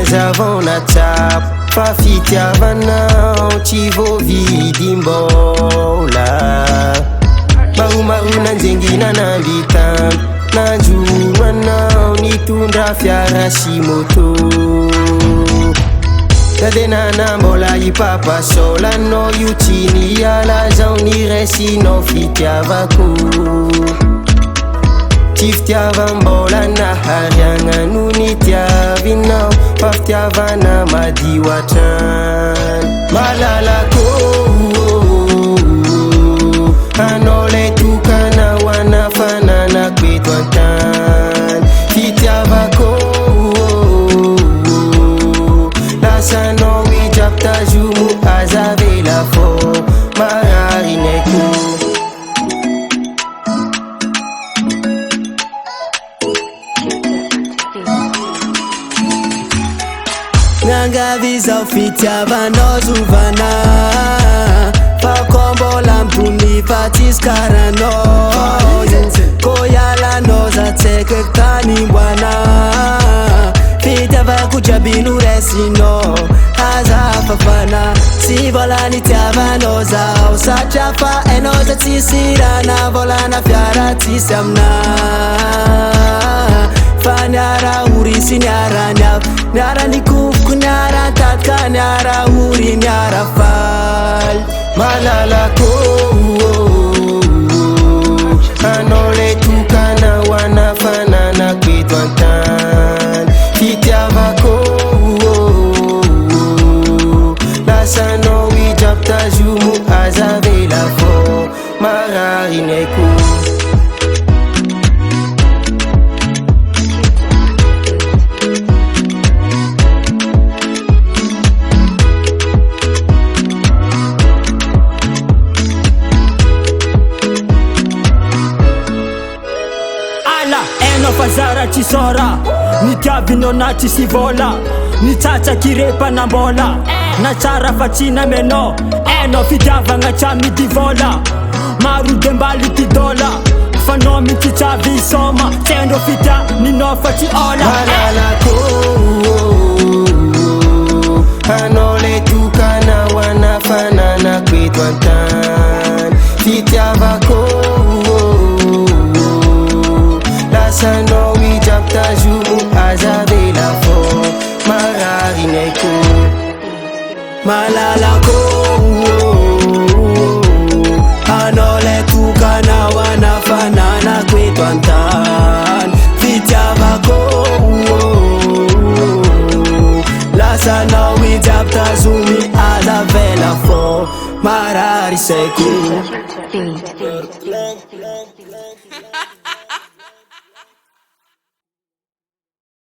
hazavana tsap fa fitiavanao tsy voavidimbola maomao nanjengina nambitamby nanjono anao nitondra fiara sy moto de nanambola ipapasolanao io tsy niala zao niresinao fitiavako tsy fitiavam-bola nahariagna no nitiavinao fa fitiavana madio hatrany malalako anao le tokana ho anafananako eto an-tany fitiavako lasanao ijapy tazomo azavela fô mararinaiko Nangaviza fitiavanao zovana fa kombola mpony fatisikaranao ko ialanao za tsaiky eky tany mboana fitiavako jiaby noresinao azafafana sy vola nitiavanao zao satria fa hainao za tsisy rana volana fiara tsisy amina fa niara ory sy niara niavy niara nikofoko niara tatka niara ory niara faly malalako anao le tokana ho anafananako eto an-tany fitiavako lasanao ijapy tazomo azavela fô mararinaiko fazara tsy sora nitiavinao na tsisy vola nitsatsaky repanambola na tsara fa tsy namenao hainao fitiavagna tsy amidy vola maro dembaly ty dola fa nao mitsitsavy isoma tsendro fitianinao fa tsy ola malalako anao le tokana ho anafananako eto an-tany fitiavako lasanao ijapy tazomo azavela fô mararinaiko malalako anao le tokana ho anafananako eto an-tany fitiavako lasanao ijapy tazomo azavela fô mararisaiko